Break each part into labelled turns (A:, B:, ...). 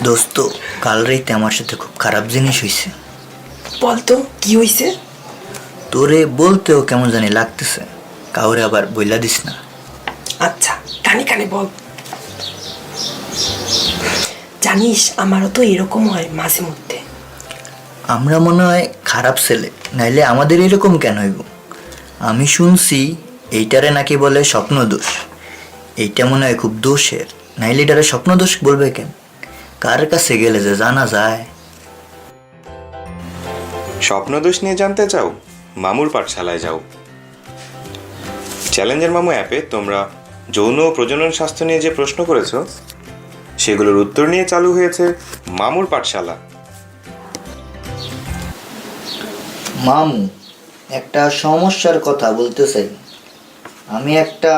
A: দোস্ত, কাল রাইতে আমার সাথে খুব খারাপ জিনিস হয়েছে।
B: বলতো কি হয়েছে?
A: তোরে বলতেও কেমন জানি লাগতেছে, কাউরে আবার বইলা দিস না।
B: আচ্ছা, কানে কানে বল। জানিস, আমারও তো এরকম হয় মাঝে মধ্যে।
A: আমরা মনে হয় খারাপ ছেলে, নাইলে আমাদের এরকম কেন হইব? আমি শুনছি এইটারে নাকি বলে স্বপ্ন দোষ। এইটা মনে হয় খুব দোষের, নাইলে এটারে স্বপ্ন দোষ বলবে কেন? কার কাছে গেলে যে জানা যায়?
C: স্বপ্নদোষ নিয়ে জানতে চাও? মামুর পাঠশালায় যাও। চ্যালেঞ্জার মামু অ্যাপে তোমরা যৌন ও প্রজনন স্বাস্থ্য নিয়ে যে প্রশ্ন করেছো সেগুলোর উত্তর নিয়ে চালু হয়েছে মামুর পাঠশালা।
A: মামু, একটা সমস্যার কথা বলতে চাই। আমি একটা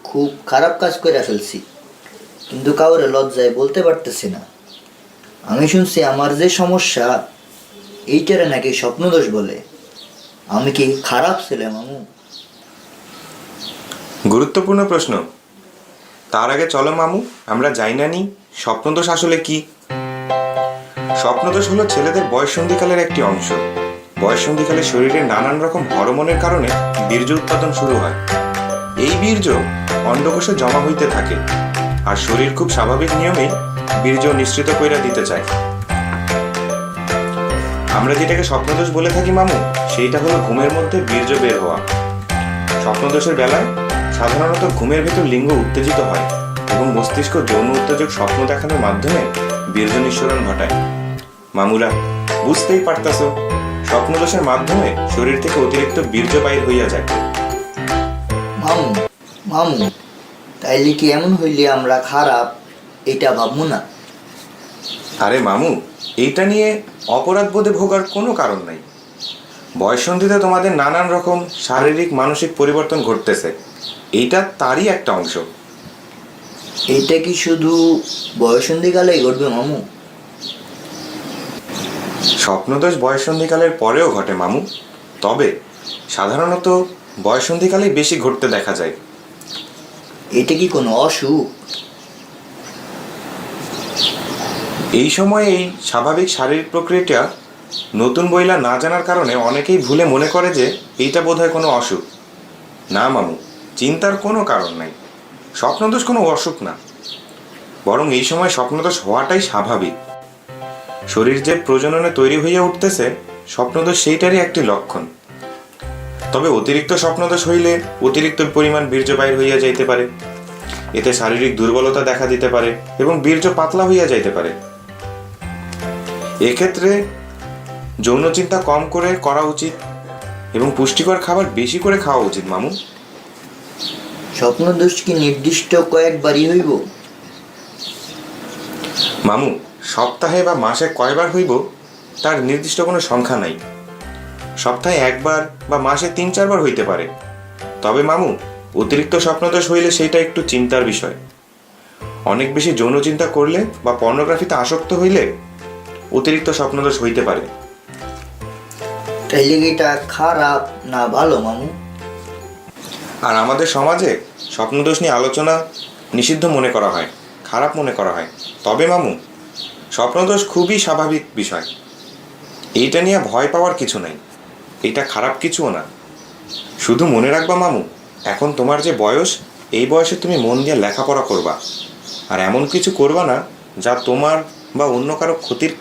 A: খুব খারাপ কাজ করে ফেলছি, কিন্তু কাউরে লজ্জায় বলতে পারতেছি না। আমি শুনছি আমার যে সমস্যা এইটারে নাকি স্বপ্নদোষ বলে। আমি কি খারাপ ছেলে মামু?
C: গুরুত্বপূর্ণ প্রশ্ন। তার আগে চলো মামু আমরা জানি না নি স্বপ্নদোষ আসলে কি। স্বপ্নদোষ হলো ছেলেদের বয়ঃসন্ধিকালের একটি অংশ। বয়ঃসন্ধিকালে শরীরে নানান রকম হরমোনের কারণে বীর্য উৎপাদন শুরু হয়। এই বীর্য অন্ডকোষে জমা হইতে থাকে, আর শরীর খুব স্বাভাবিক নিয়মেই বীর্য নিঃসৃত কইরা দিতে চায়। আমরা যেটাকে স্বপ্নদোষ বলে থাকি মামু, সেইটা হলো ঘুমের মধ্যে বীর্য বের হওয়া। স্বপ্নদোষের বেলায় সাধারণত ঘুমের ভেতর লিঙ্গ উত্তেজিত হয় এবং মস্তিষ্ক যৌন উত্তেজক স্বপ্ন দেখানোর মাধ্যমে বীর্য নিঃসরণ ঘটায়। মামুরা, বুঝতেই পারতাছো, স্বপ্নদোষের মাধ্যমে শরীর থেকে অতিরিক্ত বীর্য বাইর হইয়া যায়।
A: মামু মামু তাইলে কি এমন হইলে আমরা খারাপ এটা ভাববো না?
C: আরে মামু, এইটা নিয়ে অপরাধ বোধে ভোগার কোনো কারণ নাই। বয়ঃসন্ধিতে তোমাদের নানান রকম শারীরিক মানসিক পরিবর্তন ঘটতেছে, এইটা তারই একটা অংশ।
A: এইটা কি শুধু বয়ঃসন্ধিকালেই ঘটবে মামু?
C: স্বপ্নদোষ বয়ঃসন্ধিকালের পরেও ঘটে মামু, তবে সাধারণত বয়ঃসন্ধিকালেই বেশি ঘটতে দেখা যায়।
A: এটা কি কোনো অসুখ?
C: এই সময়ে এই স্বাভাবিক শারীরিক প্রক্রিয়াটা নতুন বইলা না জানার কারণে অনেকেই ভুলে মনে করে যে এইটা বোধহয় কোনো অসুখ। না মামু, চিন্তার কোনো কারণ নাই। স্বপ্নদোষ কোনো অসুখ না, বরং এই সময় স্বপ্নদোষ হওয়াটাই স্বাভাবিক। শরীর যে প্রজননে তৈরি হইয়া উঠতেছে, স্বপ্নদোষ সেইটারই একটি লক্ষণ। তবে অতিরিক্ত স্বপ্নদোষ হইলে অতিরিক্ত পরিমাণ বীর্য বাইর হইয়া যাইতে পারে। এতে শারীরিক দুর্বলতা দেখা দিতে পারে এবং বীর্য পাতলা হইয়া যাইতে পারে। এক্ষেত্রে যৌন চিন্তা কম করে করা উচিত এবং পুষ্টিকর খাবার বেশি করে খাওয়া উচিত মামু।
A: স্বপ্নদোষ কি নির্দিষ্ট কয়েকবারই হইব?
C: মামু, সপ্তাহে বা মাসে কয়বার হইব তার নির্দিষ্ট কোনো সংখ্যা নাই। সপ্তাহে একবার বা মাসে 3-4 বার হইতে পারে। তবে মামু, অতিরিক্ত স্বপ্নদোষ হইলে সেইটা একটু চিন্তার বিষয়। অনেক বেশি যৌন চিন্তা করলে বা পর্নোগ্রাফিতে আসক্ত হইলে অতিরিক্ত স্বপ্নদোষ হইতে পারে।
A: তাইলে কি এটা খারাপ না ভালো মামু?
C: আর আমাদের সমাজে স্বপ্নদোষ নিয়ে আলোচনা নিষিদ্ধ মনে করা হয়, খারাপ মনে করা হয়। তবে মামু, স্বপ্নদোষ খুবই স্বাভাবিক বিষয়। এইটা নিয়ে ভয় পাওয়ার কিছু নাই, এইটা খারাপ কিছুও না। শুধু মনে রাখবা মামু, এখন তোমার যে বয়স, এই বয়সে তুমি মন দিয়ে লেখাপড়া করবা, আর এমন কিছু করবা না যা তোমার বা অন্য কারো ক্ষতির